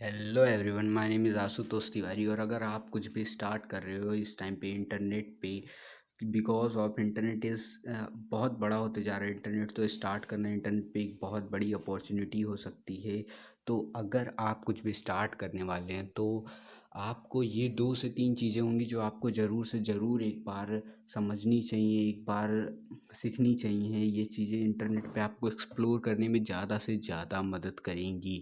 Hello everyone, my name is Ashutosh Tiwari. और अगर आप कुछ भी स्टार्ट कर रहे हो इस टाइम पे इंटरनेट पे, बिकॉज ऑफ इंटरनेट इज़ बहुत बड़ा होते जा रहा है इंटरनेट, तो स्टार्ट करना इंटरनेट पे एक बहुत बड़ी अपॉर्चुनिटी हो सकती है। तो अगर आप कुछ भी स्टार्ट करने वाले हैं तो आपको ये 2 से 3 चीज़ें होंगी जो आपको ज़रूर से ज़रूर एक बार समझनी चाहिए, एक बार सीखनी चाहिए। ये चीज़ें इंटरनेट पे आपको एक्सप्लोर करने में ज़्यादा से ज़्यादा मदद करेंगी।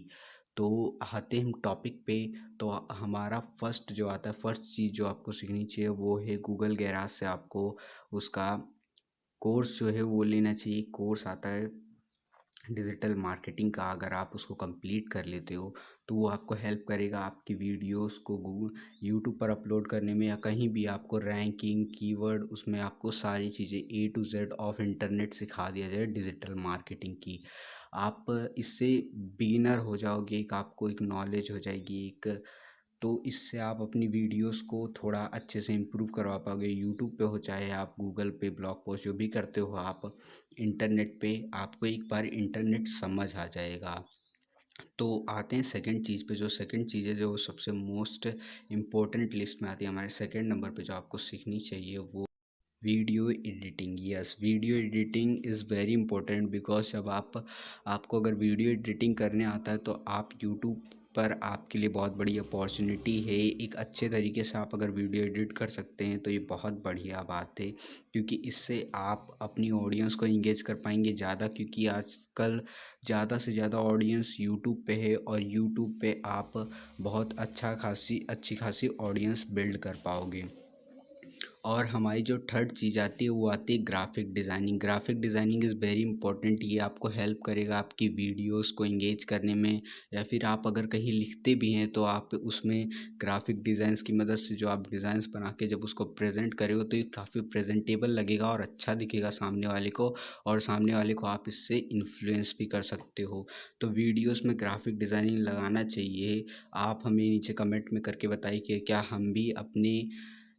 तो आते हम टॉपिक पे। तो हमारा फर्स्ट जो आता है, फर्स्ट चीज़ जो आपको सीखनी चाहिए वो है गूगल गैराज से आपको उसका कोर्स जो है वो लेना चाहिए। कोर्स आता है डिजिटल मार्केटिंग का। अगर आप उसको कंप्लीट कर लेते हो तो वो आपको हेल्प करेगा आपकी वीडियोस को गूगल यूट्यूब पर अपलोड करने में, या कहीं भी आपको रैंकिंग कीवर्ड उसमें आपको सारी चीज़ें ए टू जेड ऑफ इंटरनेट सिखा दिया जाए डिजिटल मार्केटिंग की। आप इससे बिगिनर हो जाओगे, एक आपको एक नॉलेज हो जाएगी एक। तो इससे आप अपनी वीडियोस को थोड़ा अच्छे से इम्प्रूव करवा पाओगे। यूट्यूब पे हो चाहे आप गूगल पे ब्लॉग पोस्ट जो भी करते हो आप इंटरनेट पे, आपको एक बार इंटरनेट समझ आ जाएगा। तो आते हैं सेकंड चीज़ पे। जो सेकंड चीज़ है जो सबसे मोस्ट इम्पोर्टेंट लिस्ट में आती है, हमारे सेकंड नंबर पे जो आपको सीखनी चाहिए वो video editing. Yes, video editing is very important because जब आपको अगर वीडियो एडिटिंग करने आता है तो आप यूट्यूब पर आपके लिए बहुत बड़ी अपॉर्चुनिटी है। एक अच्छे तरीके से आप अगर वीडियो एडिट कर सकते हैं तो ये बहुत बढ़िया बात है, क्योंकि इससे आप अपनी ऑडियंस को इंगेज कर पाएंगे ज़्यादा। क्योंकि आजकल ज़्यादा से ज़्यादा ऑडियंस यूट्यूब पे है और यूट्यूब पे आप बहुत अच्छी खासी ऑडियंस बिल्ड कर पाओगे। और हमारी जो थर्ड चीज़ आती है वो आती है graphic designing. Graphic designing is very important. ये आपको हेल्प करेगा आपकी वीडियोस को इंगेज करने में, या फिर आप अगर कहीं लिखते भी हैं तो आप उसमें ग्राफिक डिज़ाइंस की मदद से जो आप डिज़ाइंस बना के जब उसको प्रेजेंट करोगे तो ये काफ़ी प्रेजेंटेबल लगेगा और अच्छा दिखेगा सामने वाले को, और सामने वाले को आप इससे इन्फ्लुएंस भी कर सकते हो। तो वीडियोस में ग्राफिक डिज़ाइनिंग लगाना चाहिए। आप हमें नीचे कमेंट में करके बताइए कि क्या हम भी अपने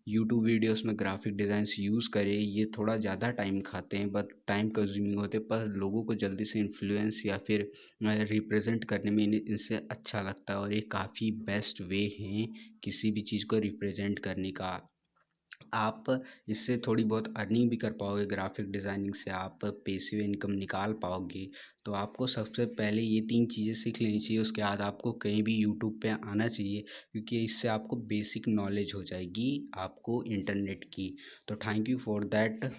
यूट्यूब वीडियोस में ग्राफिक डिज़ाइंस यूज़ करें। ये थोड़ा ज़्यादा टाइम खाते हैं, बट टाइम कंज्यूमिंग होते हैं, पर लोगों को जल्दी से इन्फ्लुएंस या फिर रिप्रेजेंट करने में इनसे अच्छा लगता है, और ये काफ़ी बेस्ट वे हैं किसी भी चीज़ को रिप्रेजेंट करने का। आप इससे थोड़ी बहुत अर्निंग भी कर पाओगे। ग्राफिक डिज़ाइनिंग से आप पैसिव इनकम निकाल पाओगे। तो आपको सबसे पहले ये 3 चीज़ें सीख लेनी चाहिए, उसके बाद आपको कहीं भी यूट्यूब पे आना चाहिए, क्योंकि इससे आपको बेसिक नॉलेज हो जाएगी आपको इंटरनेट की। तो थैंक यू फॉर दैट।